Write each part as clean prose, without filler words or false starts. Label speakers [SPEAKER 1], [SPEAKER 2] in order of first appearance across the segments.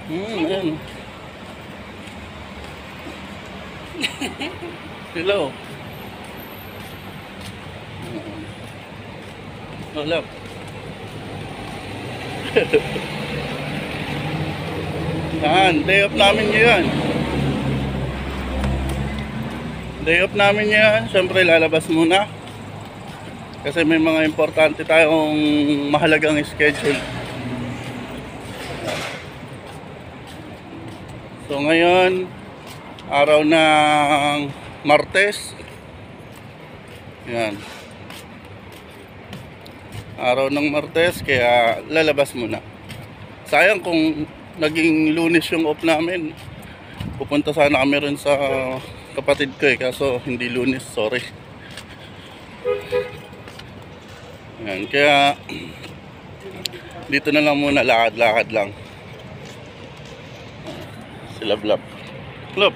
[SPEAKER 1] Ayan. Hello. Wala. Yan, day off namin yan. Day off namin yan. Siyempre lalabas muna. Kasi may mga importante tayong mahalagang schedule. So ngayon, araw ng Martes. Yan. Araw ng Martes, kaya lalabas muna. Sayang kung naging Lunes yung off namin. Pupunta sana kami rin sa kapatid ko kaso hindi Lunes, sorry. Yan, kaya dito na lang muna, lakad-lakad lang. Sila Blab. Blab.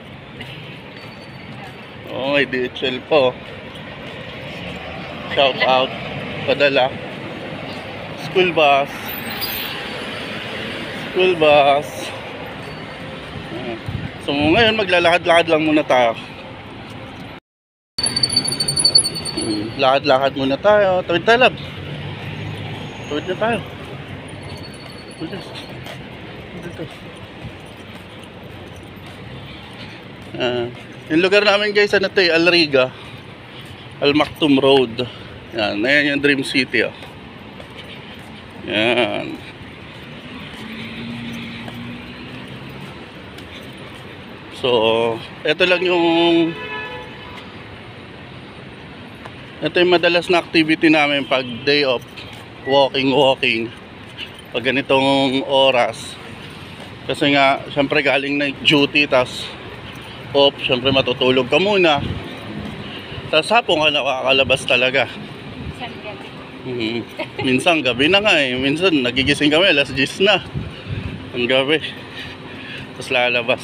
[SPEAKER 1] Oh, may DHL po. Shout out. Padala. School bus. School bus. So ngayon maglalakad-lakad lang muna tayo. Lakad-lakad muna tayo. Tawid tayo, Lab. Tawid na tayo. Tawid dito. Yung lugar namin guys, ano ito, Alriga, Al Maktoum Road. Yan, ayan yung Dream City. Yan. So, ito lang yung madalas na activity namin pag day off. Walking. Pag ganitong oras. Kasi nga, syempre galing na duty, tas off, syempre matutulog ka muna. Tapos hapon ka nakakalabas talaga. Minsan gabi na nga eh. Minsan nagigising kami alas 10 na ang gabi. Tapos lalabas.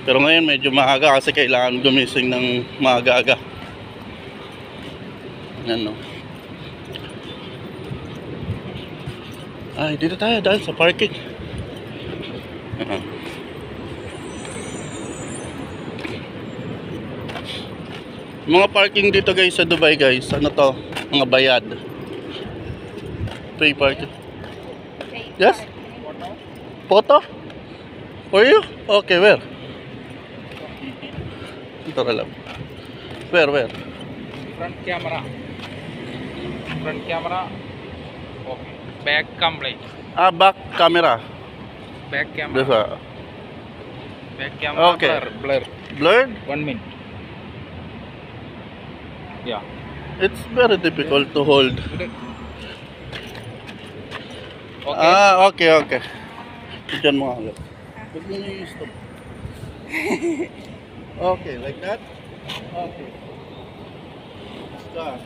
[SPEAKER 1] Pero ngayon medyo maaga kasi kailangan gumising ng maaga-aga. Ano? Ay, dito tayo dahil sa parking. Mga parking dito guys sa Dubai guys, ano to? Mga bayad. Pay parking. Yes? Photo? For you? Okay, where? Ito ka lang. Where?
[SPEAKER 2] Front camera. Okay. Back complete.
[SPEAKER 1] Back camera.
[SPEAKER 2] Back camera.
[SPEAKER 1] Desa.
[SPEAKER 2] Back camera.
[SPEAKER 1] Okay.
[SPEAKER 2] Blur.
[SPEAKER 1] Blurred?
[SPEAKER 2] 1 minute. Yeah.
[SPEAKER 1] It's very difficult to hold.
[SPEAKER 2] Okay.
[SPEAKER 1] Okay. Diyan mo agad. Huwag mo nyo i-stop. Okay, like that? Okay. Start.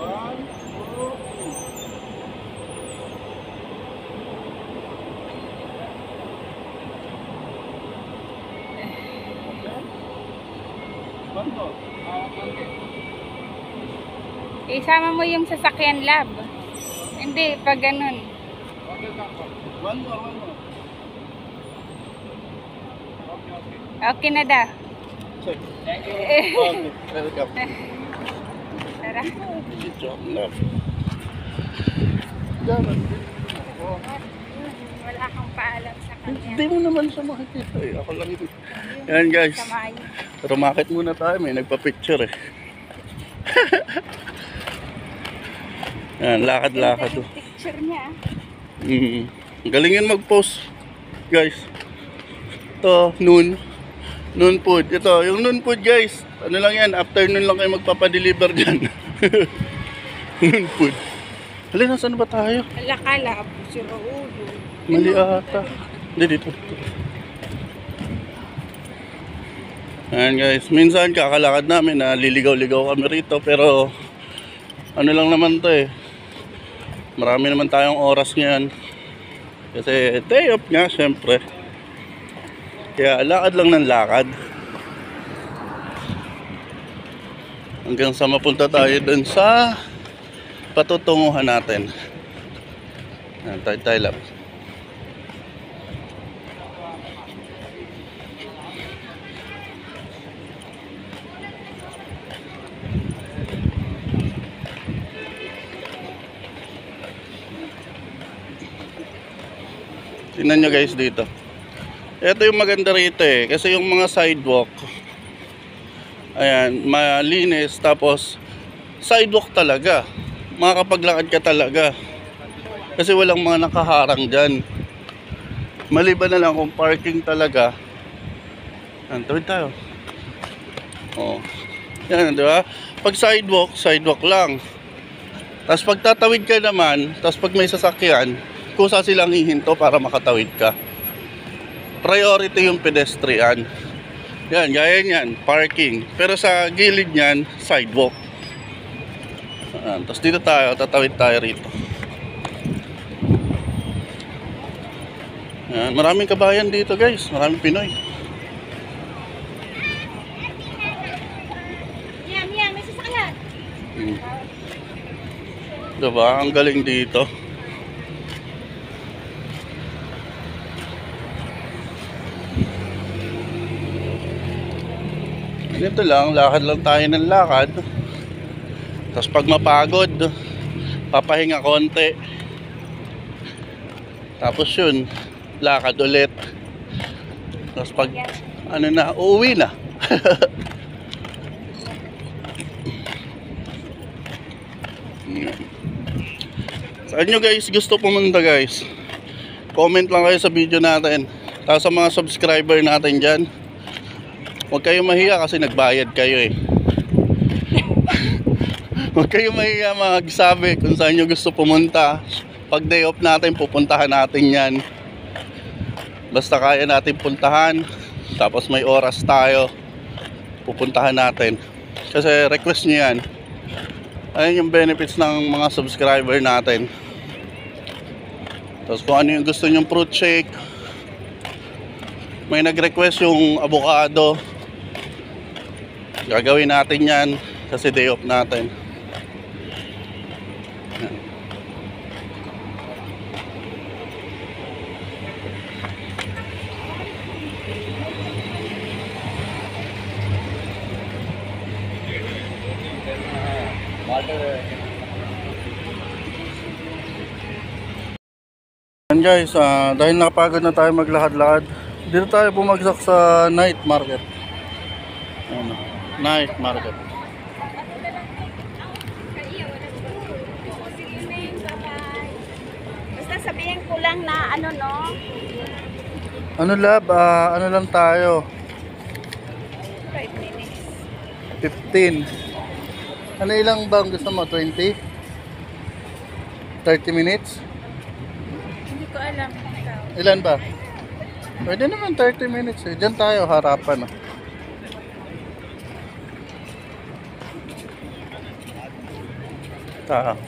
[SPEAKER 1] One, two, three. One more. Okay.
[SPEAKER 3] Isama mo yung sasakyan, Lab. Hindi, pag ganun.
[SPEAKER 1] One more.
[SPEAKER 3] Okay na daw.
[SPEAKER 1] Check. Okay, welcome.
[SPEAKER 3] Tara.
[SPEAKER 1] Good job, love.
[SPEAKER 3] Wala kang paalam sa kanya.
[SPEAKER 1] Hindi mo naman siya makikita eh. Ako lang ito. Yan guys. Rumakit muna tayo. May nagpa-picture eh. Yan, lakad-lakad.
[SPEAKER 3] Yung picture niya.
[SPEAKER 1] Galingin mag-post guys. Ito, noon food. Ito, yung noon food guys. Ano lang yan, afternoon lang kayo magpapadeliver dyan. Noon food. Halina, saan ba tayo?
[SPEAKER 3] Alakala, siro ulo.
[SPEAKER 1] Mali ata. Hindi, dito. Ayan guys, minsan kakalakad namin na liligaw-ligaw kami rito. Pero ano lang naman to eh. Marami naman tayong oras ngayon. Kasi day off nga syempre. Kaya lakad lang ng lakad. hanggang sa mapunta tayo dun sa patutunguhan natin. Yan, tayo lang. Tingnan nyo guys dito. Ito yung maganda rito eh. Kasi yung mga sidewalk, ayan, malinis. Tapos sidewalk talaga. Makakapaglakad ka talaga. Kasi walang mga nakaharang dyan. Maliban na lang kung parking talaga. Yan, tawid tayo. Oh. Yan, di ba? Pag sidewalk lang. Tapos pag tatawid ka naman, tapos pag may sasakyan, kusa silang hihinto para makatawid ka. Priority yung pedestrian. Yan, gaya niyan, parking. Pero sa gilid niyan, sidewalk. Tapos dito tayo, tatawid tayo rito. Yan, maraming kabayan dito guys, maraming Pinoy.
[SPEAKER 3] Yan, may sasakyan.
[SPEAKER 1] Diba? Ang galing dito. Ganito lang, lakad lang tayo ng lakad. Tapos pag mapagod, papahinga konti. Tapos yun, lakad ulit. Tapos pag ano na, uuwi na. Saan nyo guys gusto pumunta guys? Comment lang kayo sa video natin. Tapos sa mga subscriber natin dyan, huwag kayong mahiya kasi nagbayad kayo eh. Huwag kayong mahiya magsabi kung saan nyo gusto pumunta. Pag day off natin, pupuntahan natin yan. Basta kaya natin puntahan, tapos may oras tayo, pupuntahan natin. Kasi request nyo yan. Ayun yung benefits ng mga subscriber natin. Tapos kung ano yung gusto nyong fruit shake, may nag-request yung avocado, gagawin natin yan kasi day off natin. Yan guys, dahil nakapagod na tayo maglakad-lakad, dito tayo bumagsak sa night market. Ayan, night market.
[SPEAKER 3] Basta sabihin ko lang na ano no.
[SPEAKER 1] Ano lab, ano lang tayo?
[SPEAKER 3] 5 minutes.
[SPEAKER 1] 15. Ano ilang ba ang gusto mo? 20? 30 minutes?
[SPEAKER 3] Hindi ko alam.
[SPEAKER 1] Ilan ba? Pwede naman 30 minutes eh. Diyan tayo harapan.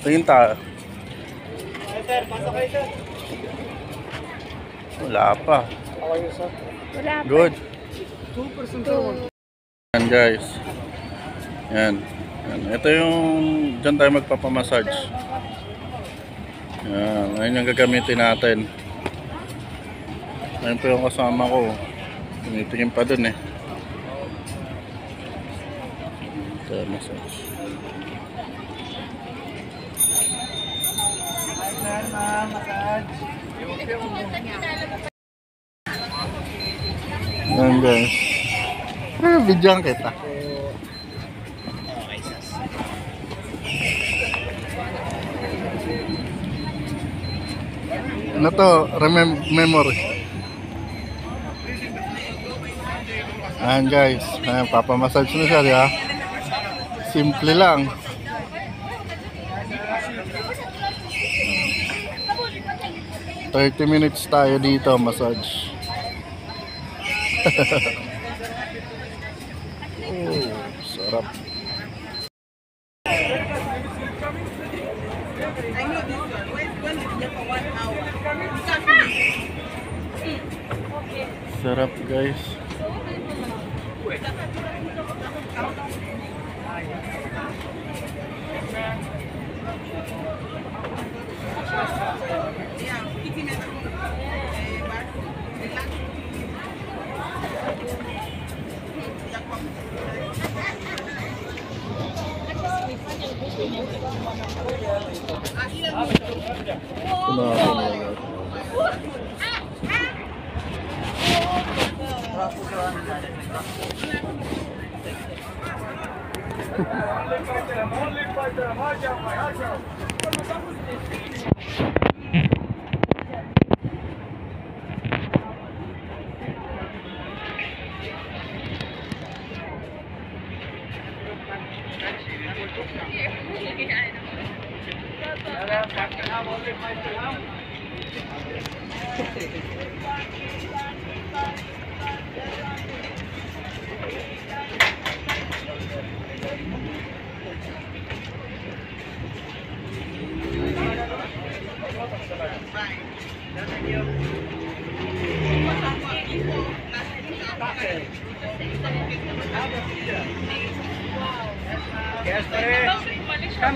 [SPEAKER 1] Tingin tayo.
[SPEAKER 2] Sir, pasok kayo sir.
[SPEAKER 1] Wala pa.
[SPEAKER 2] Okay sir.
[SPEAKER 3] Wala pa.
[SPEAKER 1] Good.
[SPEAKER 2] 2% sir.
[SPEAKER 1] Yan guys. Yan. Yan. Ito yung dyan tayo magpapamassage. Yan. Ayun yung gagamitin natin. Ayun po yung kasama ko. Tinitingin pa dun eh. Ito massage. Yan guys. Bidyan kita. Ano to? Memory. Ayan guys. Ayan, papamassage na siya, di ba? Simple lang. Oh, 30 minutes tayo dito, massage. Oh, sarap. Sarap guys.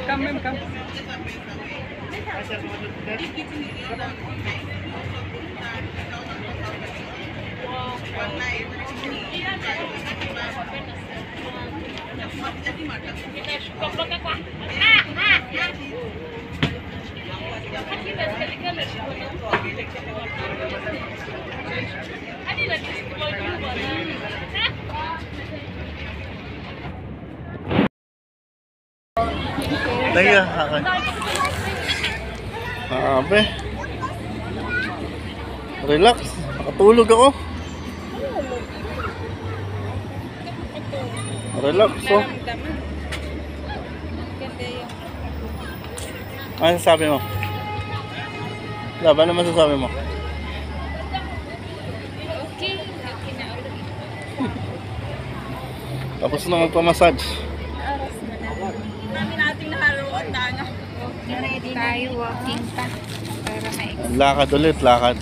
[SPEAKER 2] Come, ma'am, come.
[SPEAKER 1] Teka, akin. Abe. Relax. Nakatulog ako. Relax, oh. Ano sasabi mo? Lab, ano masasabi mo?
[SPEAKER 3] Okay. Okay na ulit.
[SPEAKER 1] Tapos na magpamassage.
[SPEAKER 3] Oras mo na. Namin nating naharoon na. Ready tayo, walking pa. Para ma-exercise.
[SPEAKER 1] Lakad ulit, lakad.